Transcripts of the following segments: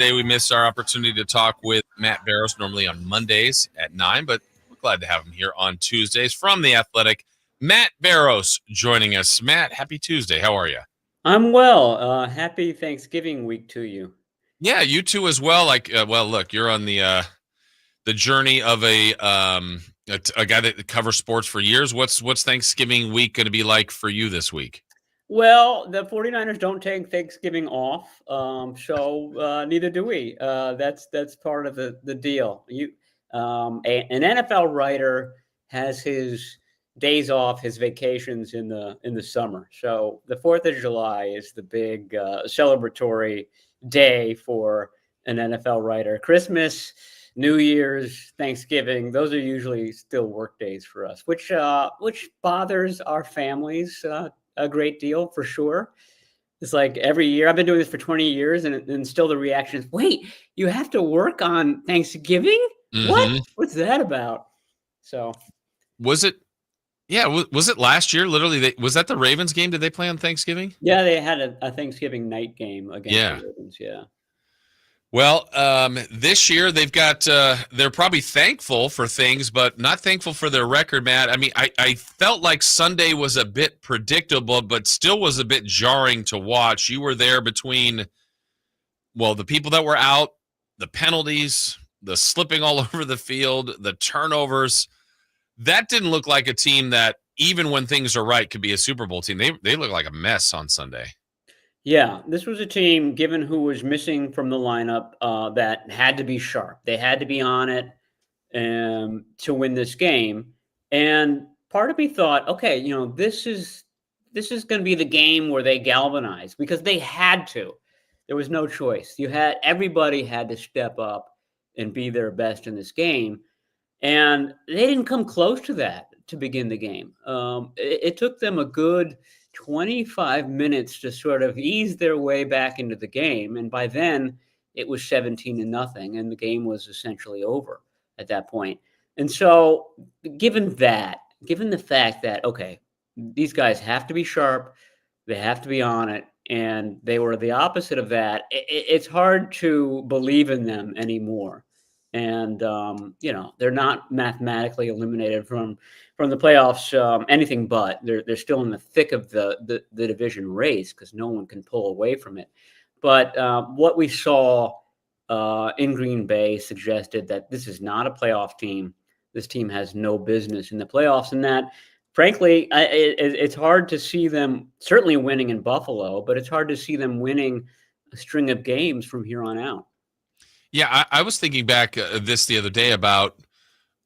Today we missed our opportunity to talk with Matt Barrows, normally on Mondays at 9, but we're glad to have him here on Tuesdays from The Athletic. Matt Barrows joining us. Matt, happy Tuesday. How are you? I'm well. Happy Thanksgiving week to you. Yeah, you too as well. Look, you're on the journey of a guy that covers sports for years. What's Thanksgiving week going to be like for you this week? Well, the 49ers don't take Thanksgiving off, so neither do we. That's part of the deal. An NFL writer has his days off, his vacations in the summer. So the 4th of July is the big celebratory day for an NFL writer. Christmas, New Year's, Thanksgiving, those are usually still work days for us, which bothers our families a great deal for sure. It's like every year, I've been doing this for 20 years, and still the reaction is, wait, you have to work on Thanksgiving? Mm-hmm. What? What's that about? So was it? Yeah, was it last year? Literally, was that the Ravens game? Did they play on Thanksgiving? Yeah, they had a Thanksgiving night game against the Ravens. Yeah. Well, this year they've got they're probably thankful for things, but not thankful for their record, Matt. I mean, I felt like Sunday was a bit predictable, but still was a bit jarring to watch. You were there between, well, the people that were out, the penalties, the slipping all over the field, the turnovers. That didn't look like a team that, even when things are right, could be a Super Bowl team. They look like a mess on Sunday. Yeah, this was a team, given who was missing from the lineup, that had to be sharp. They had to be on it to win this game. And part of me thought, okay, this is going to be the game where they galvanize, because they had to. There was no choice. Everybody had to step up and be their best in this game, and they didn't come close to that to begin the game. It took them a good 25 minutes to sort of ease their way back into the game. And by then it was 17-0, and the game was essentially over at that point. And so given the fact that, okay, these guys have to be sharp, they have to be on it, and they were the opposite of that, it's hard to believe in them anymore. And, they're not mathematically eliminated from the playoffs, anything but. They're still in the thick of the division race, because no one can pull away from it. But what we saw in Green Bay suggested that this is not a playoff team. This team has no business in the playoffs, and that, frankly, it's hard to see them certainly winning in Buffalo, but it's hard to see them winning a string of games from here on out. Yeah, I was thinking back this the other day about,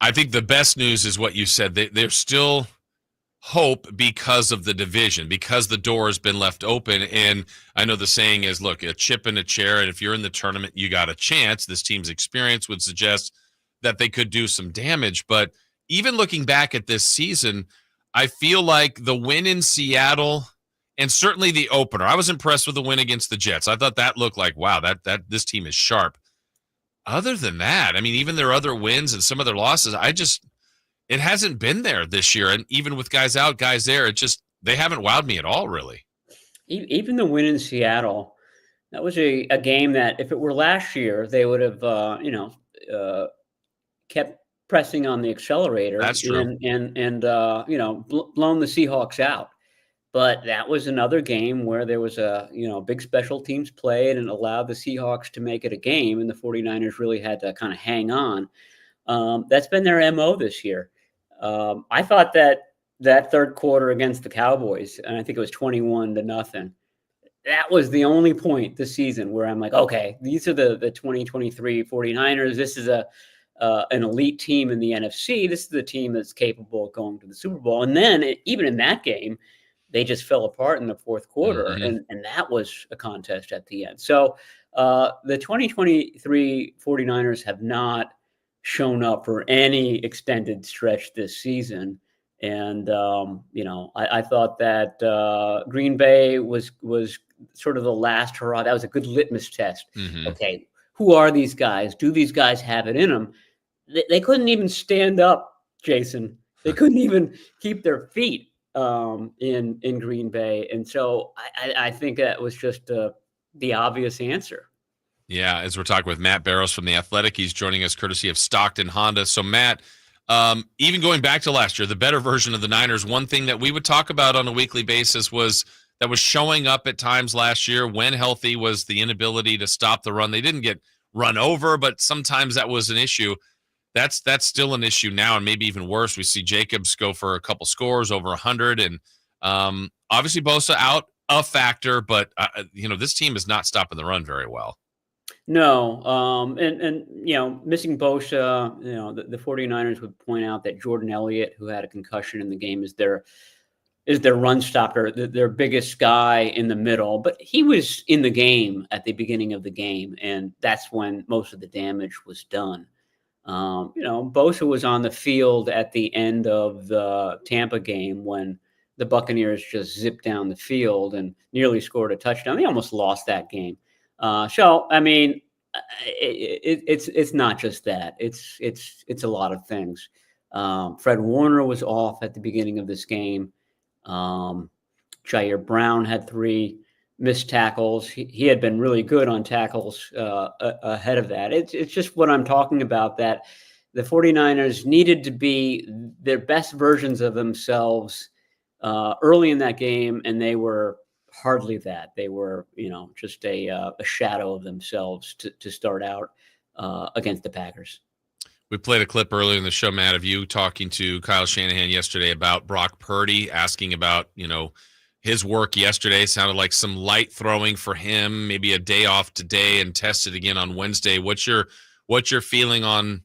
I think the best news is what you said. There's still hope because of the division, because the door has been left open. And I know the saying is, look, a chip in a chair, and if you're in the tournament, you got a chance. This team's experience would suggest that they could do some damage. But even looking back at this season, I feel like the win in Seattle, and certainly the opener, I was impressed with the win against the Jets. I thought that looked like, wow, that this team is sharp. Other than that, I mean, even their other wins and some of their losses, it hasn't been there this year. And even with guys out, guys there, they haven't wowed me at all, really. Even the win in Seattle, that was a game that, if it were last year, they would have, kept pressing on the accelerator. That's true. And blown the Seahawks out. But that was another game where there was a big special teams play, and it allowed the Seahawks to make it a game, and the 49ers really had to kind of hang on. That's been their MO this year. I thought that third quarter against the Cowboys, and I think it was 21-0, that was the only point this season where I'm like, okay, these are the 2023 49ers. This is an elite team in the NFC. This is the team that's capable of going to the Super Bowl. And then even in that game, they just fell apart in the fourth quarter, mm-hmm. and that was a contest at the end. So the 2023 49ers have not shown up for any extended stretch this season. And, I thought that Green Bay was sort of the last hurrah. That was a good litmus test. Mm-hmm. Okay, who are these guys? Do these guys have it in them? They couldn't even stand up, Jason. They couldn't even keep their feet in Green Bay. And so I think that was just the obvious answer. Yeah, as we're talking with Matt Barrows from The Athletic, he's joining us courtesy of Stockton Honda. So, Matt, even going back to last year, the better version of the Niners, one thing that we would talk about on a weekly basis was showing up at times last year when healthy was the inability to stop the run. They didn't get run over, but sometimes that was an issue. That's still an issue now, and maybe even worse. We see Jacobs go for a couple scores over 100, and obviously Bosa out a factor, but this team is not stopping the run very well. No, and missing Bosa, the 49ers would point out that Jordan Elliott, who had a concussion in the game, is their run stopper, their biggest guy in the middle. But he was in the game at the beginning of the game, and that's when most of the damage was done. Bosa was on the field at the end of the Tampa game when the Buccaneers just zipped down the field and nearly scored a touchdown. They almost lost that game. So I mean, it's not just that. It's a lot of things. Fred Warner was off at the beginning of this game. Jair Brown had 3 missed tackles. He had been really good on tackles ahead of that. It's just what I'm talking about, that the 49ers needed to be their best versions of themselves early in that game, and they were hardly that. They were, just a shadow of themselves to start out against the Packers. We played a clip earlier in the show, Matt, of you talking to Kyle Shanahan yesterday about Brock Purdy, asking about, his work yesterday. Sounded like some light throwing for him, maybe a day off today and tested again on Wednesday. What's your feeling on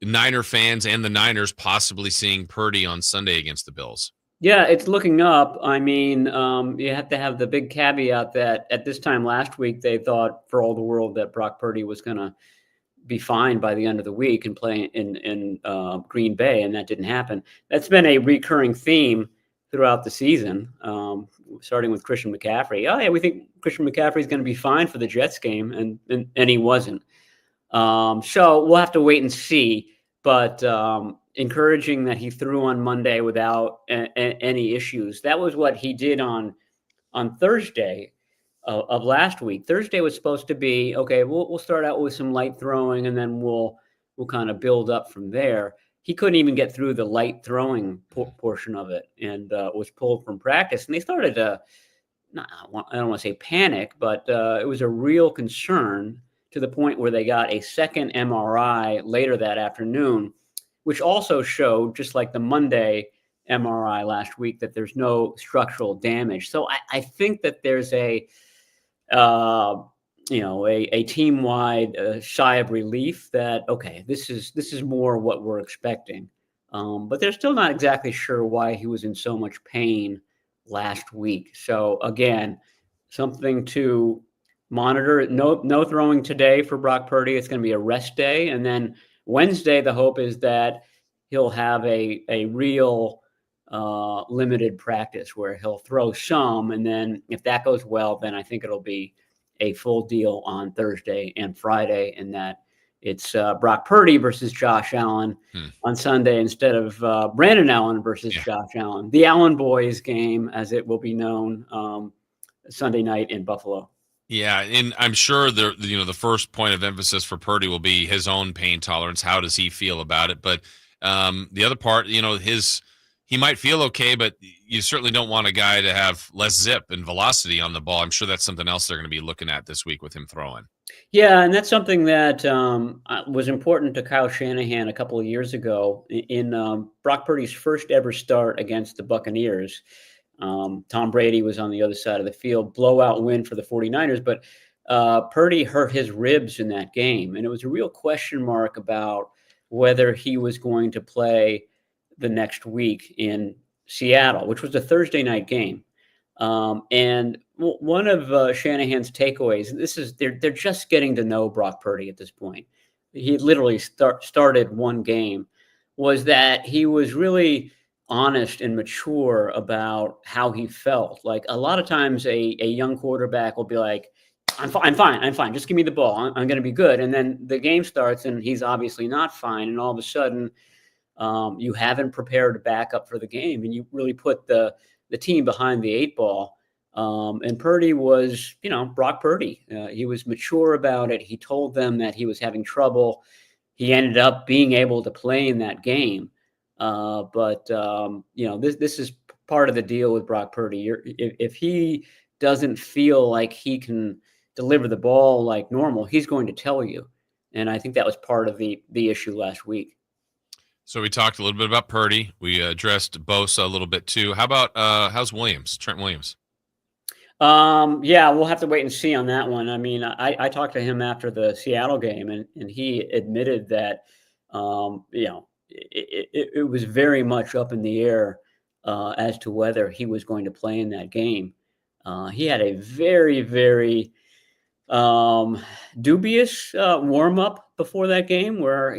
Niner fans and the Niners possibly seeing Purdy on Sunday against the Bills? Yeah, it's looking up. I mean, you have to have the big caveat that at this time last week, they thought for all the world that Brock Purdy was going to be fine by the end of the week and play in Green Bay, and that didn't happen. That's been a recurring theme throughout the season, starting with Christian McCaffrey. Oh, yeah, we think Christian McCaffrey is going to be fine for the Jets game, and he wasn't. So we'll have to wait and see, but encouraging that he threw on Monday without any issues. That was what he did on Thursday of last week. Thursday was supposed to be, okay, we'll start out with some light throwing, and then we'll kind of build up from there. He couldn't even get through the light throwing portion of it, and was pulled from practice. And they started to, I don't want to say panic, but it was a real concern, to the point where they got a second MRI later that afternoon, which also showed, just like the Monday MRI last week, that there's no structural damage. So I think that there's a team-wide sigh of relief that, okay, this is more what we're expecting. But they're still not exactly sure why he was in so much pain last week. So again, something to monitor. No throwing today for Brock Purdy. It's going to be a rest day, and then Wednesday, the hope is that he'll have a real limited practice where he'll throw some, and then if that goes well, then I think it'll be a full deal on Thursday and Friday, and that it's Brock Purdy versus Josh Allen on Sunday instead of Brandon Allen versus Josh Allen. The Allen Boys game, as it will be known, Sunday night in Buffalo. Yeah, and I'm sure the first point of emphasis for Purdy will be his own pain tolerance. How does he feel about it? But the other part, he might feel okay, but you certainly don't want a guy to have less zip and velocity on the ball. I'm sure that's something else they're going to be looking at this week with him throwing. Yeah, and that's something that was important to Kyle Shanahan a couple of years ago in Brock Purdy's first ever start against the Buccaneers. Tom Brady was on the other side of the field, blowout win for the 49ers, but Purdy hurt his ribs in that game. And it was a real question mark about whether he was going to play the next week in Seattle, which was a Thursday night game. And one of Shanahan's takeaways, they're just getting to know Brock Purdy at this point. He literally started one game, was that he was really honest and mature about how he felt. Like a lot of times a young quarterback will be like, I'm fine. Just give me the ball. I'm going to be good. And then the game starts and he's obviously not fine. And all of a sudden you haven't prepared a backup for the game, and you really put the team behind the 8 ball. And Purdy was, Brock Purdy. He was mature about it. He told them that he was having trouble. He ended up being able to play in that game. But this is part of the deal with Brock Purdy. If he doesn't feel like he can deliver the ball like normal, he's going to tell you. And I think that was part of the issue last week. So we talked a little bit about Purdy. We addressed Bosa a little bit too. How about how's Williams, Trent Williams? Yeah, we'll have to wait and see on that one. I mean, I talked to him after the Seattle game, and he admitted that, it was very much up in the air as to whether he was going to play in that game. He had a very, very dubious warm up before that game where,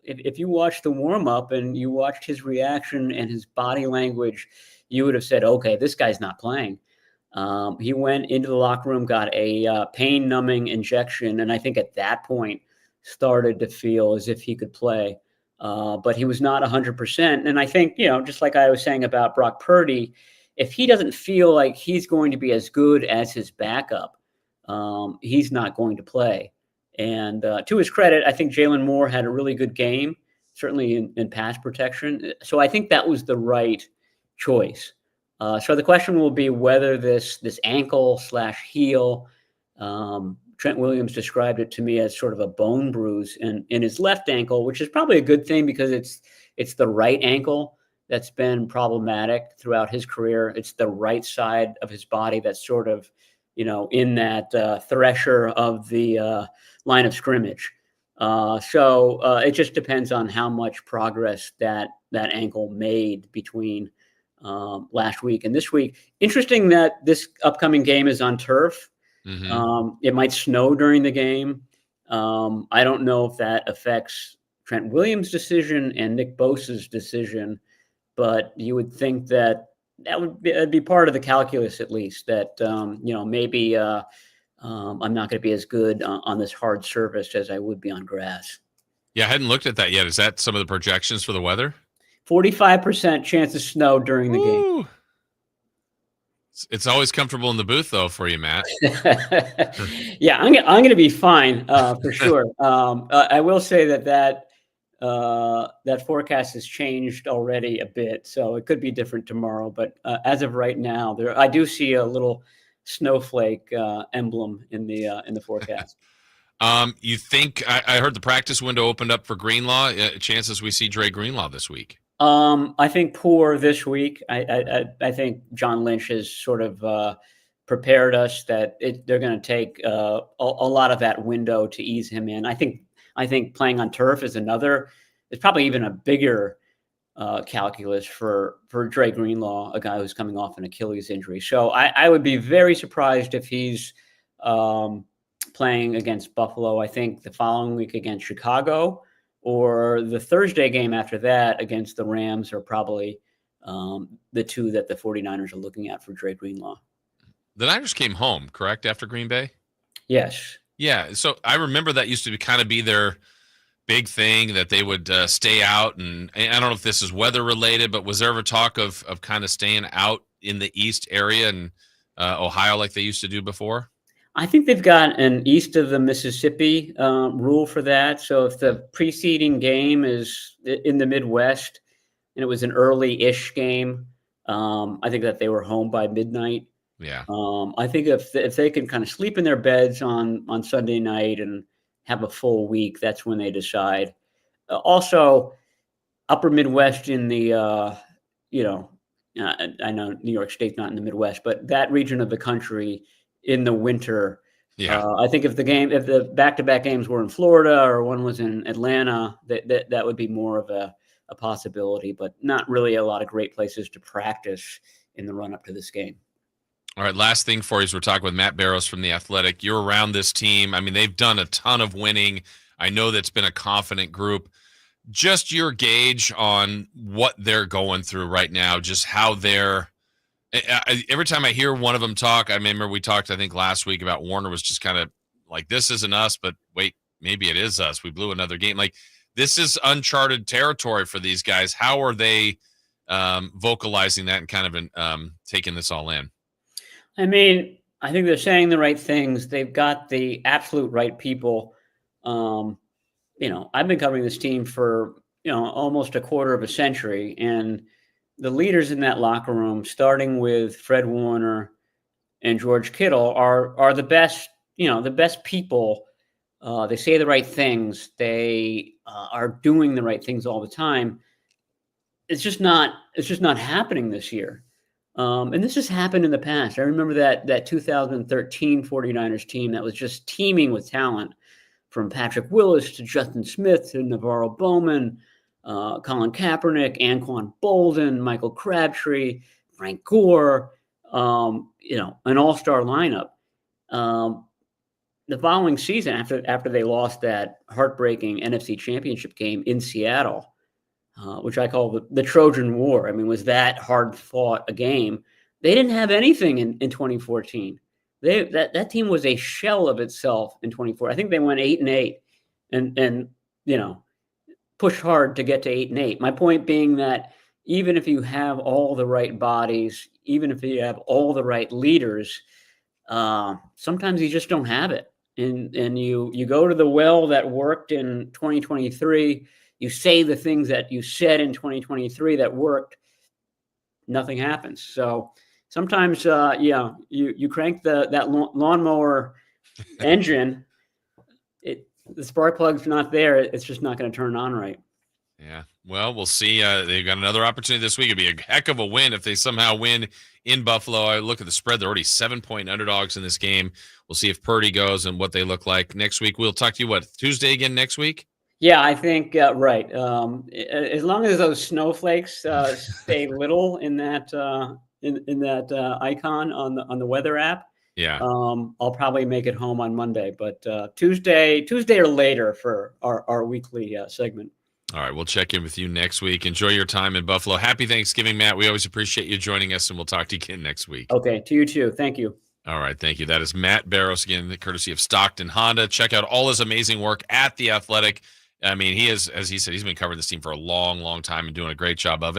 if you watched the warm up and you watched his reaction and his body language, you would have said, okay, this guy's not playing. He went into the locker room, got a pain numbing injection, and I think at that point started to feel as if he could play. But he was not 100%. And I think, just like I was saying about Brock Purdy, if he doesn't feel like he's going to be as good as his backup, he's not going to play. And to his credit, I think Jalen Moore had a really good game, certainly in pass protection. So I think that was the right choice. So the question will be whether this ankle/heel, Trent Williams described it to me as sort of a bone bruise in his left ankle, which is probably a good thing because it's the right ankle that's been problematic throughout his career. It's the right side of his body that's sort of, in that thresher of the line of scrimmage. So it just depends on how much progress that ankle made between last week and this week. Interesting that this upcoming game is on turf. Mm-hmm. It might snow during the game. I don't know if that affects Trent Williams' decision and Nick Bosa's decision, but you would think that would be part of the calculus, at least, that, maybe I'm not going to be as good on this hard surface as I would be on grass. Yeah, I hadn't looked at that yet. Is that some of the projections for the weather? 45% chance of snow during the game. It's always comfortable in the booth, though, for you, Matt. Yeah, I'm going to be fine for sure. I will say that forecast has changed already a bit, so it could be different tomorrow. But as of right now, I do see a little snowflake emblem in the forecast. You think I heard the practice window opened up for Greenlaw? Chances we see Dre Greenlaw this week? I think poor this week. I think John Lynch has sort of prepared us that they're going to take a lot of that window to ease him in. I think playing on turf is probably even a bigger calculus for Dre Greenlaw, a guy who's coming off an Achilles injury. So I would be very surprised if he's playing against Buffalo. I think the following week against Chicago, or the Thursday game after that against the Rams, are probably the two that the 49ers are looking at for Dre Greenlaw. The Niners came home, correct, after Green Bay? Yes. Yeah, so I remember that used to kind of be their big thing, that they would stay out. And I don't know if this is weather related, but was there ever talk of kind of staying out in the East area in Ohio like they used to do before? I think they've got an east of the Mississippi rule for that. So if the preceding game is in the Midwest and it was an early-ish game, I think that they were home by midnight. Yeah. I think if they can kind of sleep in their beds on Sunday night and have a full week, that's when they decide. Also, upper Midwest in the, I know New York State's not in the Midwest, but that region of the country in the winter. Yeah. I think if the back-to-back games were in Florida or one was in Atlanta, that would be more of a possibility, but not really a lot of great places to practice in the run-up to this game. All right, last thing for you is we're talking with Matt Barrows from The Athletic. You're around this team. I mean, they've done a ton of winning. I know that's been a confident group. Just your gauge on what they're going through right now, just how they're every time I hear one of them talk, I remember we talked, I think, last week about Warner was just kind of like, this isn't us, but wait, maybe it is us. We blew another game. Like, this is uncharted territory for these guys. How are they vocalizing that and kind of taking this all in? I mean, I think they're saying the right things. They've got the absolute right people. Um, I've been covering this team for, almost a quarter of a century, and the leaders in that locker room, starting with Fred Warner and George Kittle, are the best, the best people. They say the right things. They are doing the right things all the time. It's just not happening this year. And this has happened in the past. I remember that 2013 49ers team that was just teeming with talent, from Patrick Willis to Justin Smith to Navarro Bowman, Colin Kaepernick, Anquan Bolden, Michael Crabtree, Frank Gore, an all-star lineup. The following season, after they lost that heartbreaking NFC Championship game in Seattle, which I call the Trojan War. I mean, was that hard fought a game? They didn't have anything in 2014. That team was a shell of itself in 2014. I think they went 8-8, and pushed hard to get to 8-8. My point being that even if you have all the right bodies, even if you have all the right leaders, sometimes you just don't have it. And you go to the well that worked in 2023. You say the things that you said in 2023 that worked. Nothing happens. So sometimes, you crank that lawnmower engine. The spark plug's not there. It's just not going to turn on right. Yeah. Well, we'll see. They've got another opportunity this week. It'd be a heck of a win if they somehow win in Buffalo. I look at the spread. They're already 7-point underdogs in this game. We'll see if Purdy goes and what they look like next week. We'll talk to you, Tuesday again next week? Yeah, I think right. As long as those snowflakes stay little in that in that icon on the weather app, yeah, I'll probably make it home on Monday. But Tuesday or later for our weekly segment. All right, we'll check in with you next week. Enjoy your time in Buffalo. Happy Thanksgiving, Matt. We always appreciate you joining us, and we'll talk to you again next week. Okay, to you too. Thank you. All right, thank you. That is Matt Barrows, again, courtesy of Stockton Honda. Check out all his amazing work at The Athletic. I mean, he is, as he said, he's been covering this team for a long, long time and doing a great job of it.